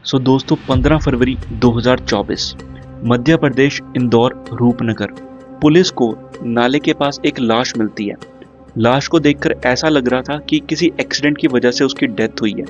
दोस्तों 15 फरवरी 2024 मध्य प्रदेश इंदौर रूपनगर पुलिस को नाले के पास एक लाश मिलती है। लाश को देखकर ऐसा लग रहा था कि किसी एक्सीडेंट की वजह से उसकी डेथ हुई है,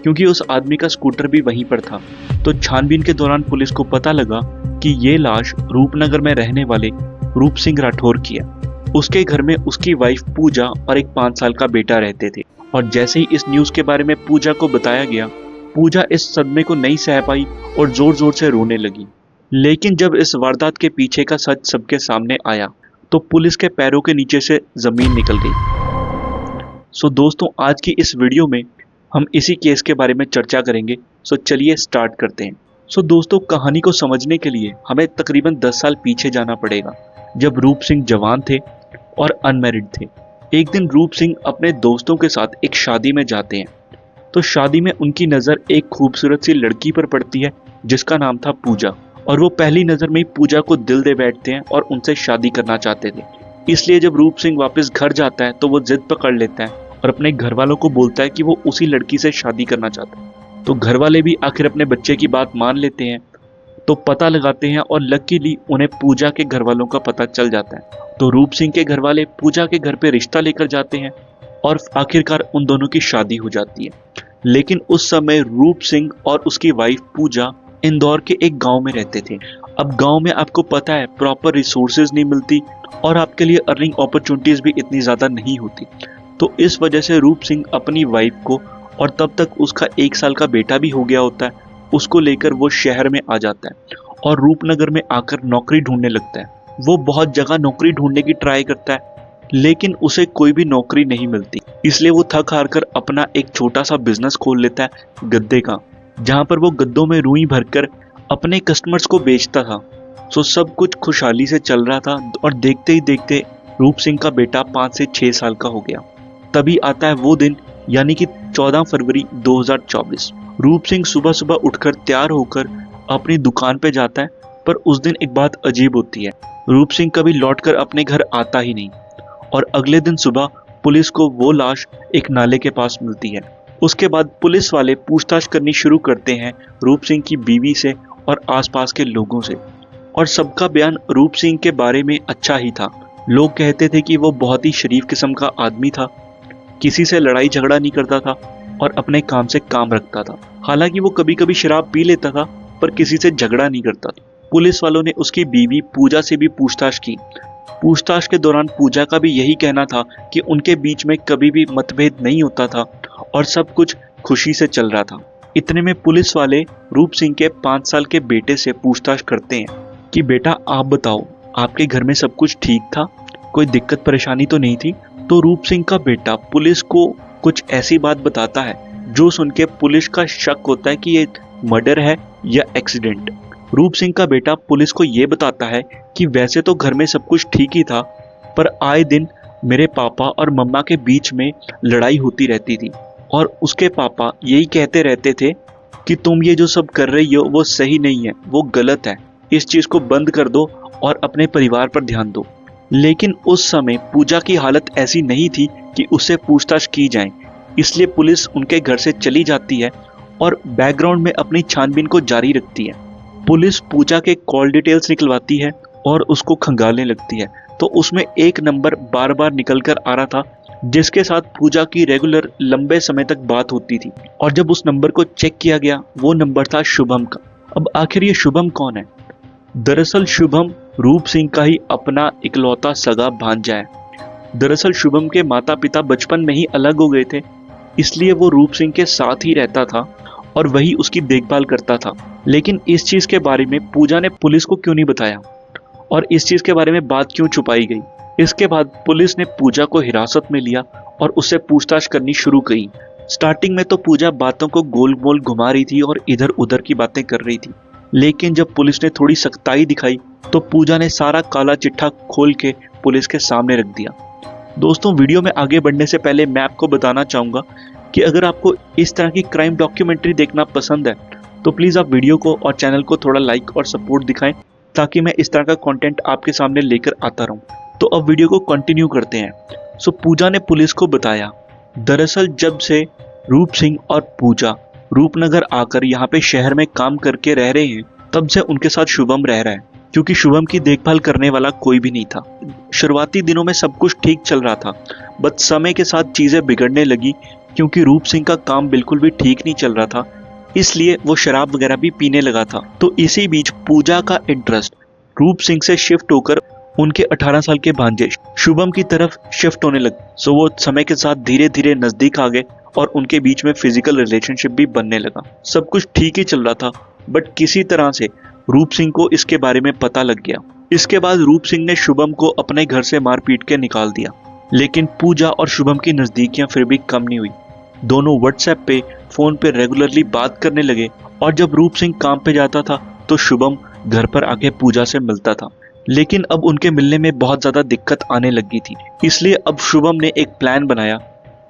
क्योंकि उस आदमी का स्कूटर भी वहीं पर था। तो छानबीन के दौरान पुलिस को पता लगा कि ये लाश रूपनगर में रहने वाले रूप सिंह राठौर की है। उसके घर में उसकी वाइफ पूजा और एक 5 साल का बेटा रहते थे। और जैसे ही इस न्यूज़ के बारे में पूजा को बताया गया, पूजा इस सदमे को नहीं सह पाई और जोर जोर से रोने लगी। लेकिन जब इस वारदात के पीछे का सच सबके सामने आया तो पुलिस के पैरों के नीचे से जमीन निकल गई। दोस्तों, आज की इस वीडियो में हम इसी केस के बारे में चर्चा करेंगे। चलिए स्टार्ट करते हैं। दोस्तों, कहानी को समझने के लिए हमें तकरीबन 10 साल पीछे जाना पड़ेगा, जब रूप सिंह जवान थे और अनमैरिड थे। एक दिन रूप सिंह अपने दोस्तों के साथ एक शादी में जाते हैं। तो शादी में उनकी नज़र एक खूबसूरत सी लड़की पर पड़ती है जिसका नाम था पूजा। और वो पहली नज़र में ही पूजा को दिल दे बैठते हैं और उनसे शादी करना चाहते थे। इसलिए जब रूप सिंह वापस घर जाता है तो वो जिद पकड़ लेता है और अपने घर वालों को बोलता है कि वो उसी लड़की से शादी करना चाहता है। तो घर वाले भी आखिर अपने बच्चे की बात मान लेते हैं। तो पता लगाते हैं और लकीली उन्हें पूजा के घर वालों का पता चल जाता है। तो रूप सिंह के घर वाले पूजा के घर पे रिश्ता लेकर जाते हैं और आखिरकार उन दोनों की शादी हो जाती है। लेकिन उस समय रूप सिंह और उसकी वाइफ पूजा इंदौर के एक गांव में रहते थे। अब गांव में आपको पता है प्रॉपर रिसोर्सेज नहीं मिलती और आपके लिए अर्निंग अपॉर्चुनिटीज भी इतनी ज़्यादा नहीं होती। तो इस वजह से रूप सिंह अपनी वाइफ को, और तब तक उसका 1 साल का बेटा भी हो गया होता है, उसको लेकर वो शहर में आ जाता है और रूपनगर में आकर नौकरी ढूंढने लगता है। वो बहुत जगह नौकरी ढूंढने की ट्राई करता है, लेकिन उसे कोई भी नौकरी नहीं मिलती। इसलिए वो थक हार कर अपना एक छोटा सा बिजनेस खोल लेता है गद्दे का, जहाँ पर वो गद्दों में रुई भरकर अपने कस्टमर्स को बेचता था। सब कुछ खुशहाली से चल रहा था और देखते ही देखते रूप सिंह का बेटा 5 से 6 साल का हो गया। तभी आता है वो दिन, यानी कि 14 फरवरी 2024। रूप सिंह सुबह सुबह उठकर तैयार होकर अपनी दुकान पे जाता है, पर उस दिन एक बात अजीब होती है। रूप सिंह कभी लौटकर अपने घर आता ही नहीं और अगले दिन सुबह पुलिस को वो लाश एक नाले के पास मिलती है। उसके बाद पुलिस वाले पूछताछ करनी शुरू करते हैं रूप सिंह की बीवी से और आसपास के लोगों से। और सबका बयान रूप सिंह के बारे में अच्छा ही था। लोग कहते थे कि वो बहुत ही शरीफ किस्म का आदमी था, किसी से लड़ाई झगड़ा नहीं करता था और अपने काम से काम रखता था। हालांकि वो कभी कभी शराब पी लेता था, पर किसी से झगड़ा नहीं करता था। पुलिस वालों ने उसकी बीवी पूजा से भी पूछताछ की। पूछताछ के दौरान पूजा का भी यही कहना था कि उनके बीच में कभी भी मतभेद नहीं होता था और सब कुछ खुशी से चल रहा था। इतने में पुलिस वाले रूप सिंह के 5 साल के बेटे से पूछताछ करते हैं कि बेटा, आप बताओ, आपके घर में सब कुछ ठीक था, कोई दिक्कत परेशानी तो नहीं थी? तो रूप सिंह का बेटा पुलिस को कुछ ऐसी बात बताता है जो सुन के पुलिस का शक होता है कि ये मर्डर है या एक्सीडेंट। रूप सिंह का बेटा पुलिस को ये बताता है कि वैसे तो घर में सब कुछ ठीक ही था, पर आए दिन मेरे पापा और मम्मा के बीच में लड़ाई होती रहती थी और उसके पापा यही कहते रहते थे कि तुम ये जो सब कर रही हो वो सही नहीं है, वो गलत है, इस चीज़ को बंद कर दो और अपने परिवार पर ध्यान दो। लेकिन उस समय पूजा की हालत ऐसी नहीं थी कि उससे पूछताछ की जाए, इसलिए पुलिस उनके घर से चली जाती है और बैकग्राउंड में अपनी छानबीन को जारी रखती है। पुलिस पूजा के कॉल डिटेल्स निकलवाती है और उसको खंगालने लगती है। तो उसमें एक नंबर बार बार निकल कर आ रहा था जिसके साथ पूजा की रेगुलर लंबे समय तक बात होती थी। और जब उस नंबर को चेक किया गया, वो नंबर था शुभम का। अब आखिर ये शुभम कौन है? दरअसल शुभम रूप सिंह का ही अपना इकलौता सगा भांजा है। दरअसल शुभम के माता पिता बचपन में ही अलग हो गए थे, इसलिए वो रूप सिंह के साथ ही रहता था और वही उसकी देखभाल करता था। लेकिन इस चीज़ के बारे में पूजा ने पुलिस को क्यों नहीं बताया और इस चीज़ के बारे में बात क्यों छुपाई गई? इसके बाद पुलिस ने पूजा को हिरासत में लिया और उससे पूछताछ करनी शुरू की। स्टार्टिंग में तो पूजा बातों को गोल मोल घुमा रही थी और इधर उधर की बातें कर रही थी, लेकिन जब पुलिस ने थोड़ी सख्ताई दिखाई तो पूजा ने सारा काला चिट्ठा खोल के पुलिस के सामने रख दिया। दोस्तों, वीडियो में आगे बढ़ने से पहले मैं आपको बताना चाहूँगा कि अगर आपको इस तरह की क्राइम डॉक्यूमेंट्री देखना पसंद है तो प्लीज़ आप वीडियो को और चैनल को थोड़ा लाइक और सपोर्ट दिखाएं, ताकि मैं इस तरह का कंटेंट आपके सामने लेकर आता रहूं। तो अब वीडियो को कंटिन्यू करते हैं। पूजा ने पुलिस को बताया, दरअसल जब से रूप सिंह और पूजा रूपनगर आकर यहाँ पे शहर में काम करके रह रहे हैं, तब से उनके साथ शुभम रह रहा है, क्योंकि शुभम की देखभाल करने वाला कोई भी नहीं था। शुरुआती दिनों में सब कुछ ठीक चल रहा था, बट समय के साथ चीजें बिगड़ने लगी, क्योंकि रूप सिंह का काम बिल्कुल भी ठीक नहीं चल रहा था, इसलिए वो शराब वगैरह भी पीने लगा था। तो इसी बीच पूजा का इंटरेस्ट रूप सिंह से शिफ्ट होकर उनके 18 साल के भांजे शुभम की तरफ शिफ्ट होने लगा। सो वो समय के साथ धीरे धीरे नजदीक आ गए और उनके बीच में फिजिकल रिलेशनशिप भी बनने लगा। सब कुछ ठीक ही चल रहा था, बट किसी तरह से रूप सिंह को इसके बारे में पता लग गया। इसके बाद रूप सिंह ने शुभम को अपने घर से मार पीट के निकाल दिया, लेकिन पूजा और शुभम की नजदीकियां फिर भी कम नहीं हुई। दोनों व्हाट्सएप पे, फोन पे रेगुलरली बात करने लगे, और जब रूप सिंह काम पे जाता था तो शुभम घर पर आके पूजा से मिलता था। लेकिन अब उनके मिलने में बहुत ज्यादा दिक्कत आने लगी थी, इसलिए अब शुभम ने एक प्लान बनाया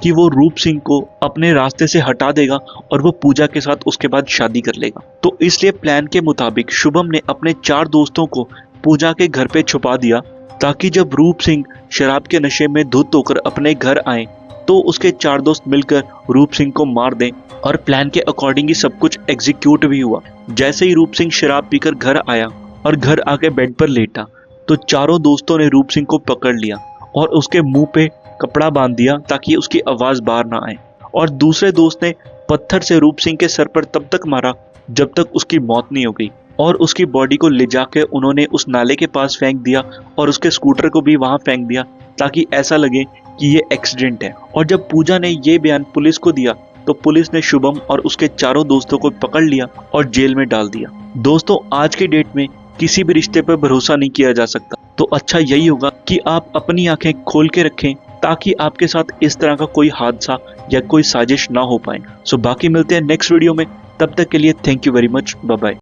कि वो रूप सिंह को अपने रास्ते से हटा देगा और वो पूजा के साथ उसके बाद शादी कर लेगा। तो इसलिए प्लान के मुताबिक शुभम ने अपने 4 दोस्तों को पूजा के घर पे छुपा दिया, ताकि जब रूप सिंह शराब के नशे में धुत होकर अपने घर आए तो उसके 4 दोस्त मिलकर रूप सिंह को मार दें। और प्लान के अकॉर्डिंग ही सब कुछ एग्जीक्यूट भी हुआ। जैसे ही रूप सिंह शराब पीकर घर आया और घर आके बेड पर लेटा, तो चारों दोस्तों ने रूप सिंह को पकड़ लिया और उसके मुंह पे कपड़ा बांध दिया ताकि उसकी आवाज बाहर ना आए। और दूसरे दोस्त ने पत्थर से रूप सिंह के सर पर तब तक मारा जब तक उसकी मौत नहीं हो गई, और उसकी बॉडी को ले जाके उन्होंने उस नाले के पास फेंक दिया और उसके स्कूटर को भी वहां फेंक दिया, ताकि ऐसा लगे कि ये एक्सीडेंट है। और जब पूजा ने ये बयान पुलिस को दिया तो पुलिस ने शुभम और उसके चारों दोस्तों को पकड़ लिया और जेल में डाल दिया। दोस्तों, आज की डेट में किसी भी रिश्ते पर भरोसा नहीं किया जा सकता, तो अच्छा यही होगा कि आप अपनी आंखें खोल के रखें, ताकि आपके साथ इस तरह का कोई हादसा या कोई साजिश ना हो पाए। सो बाकी मिलते हैं नेक्स्ट वीडियो में, तब तक के लिए thank you very much, bye bye.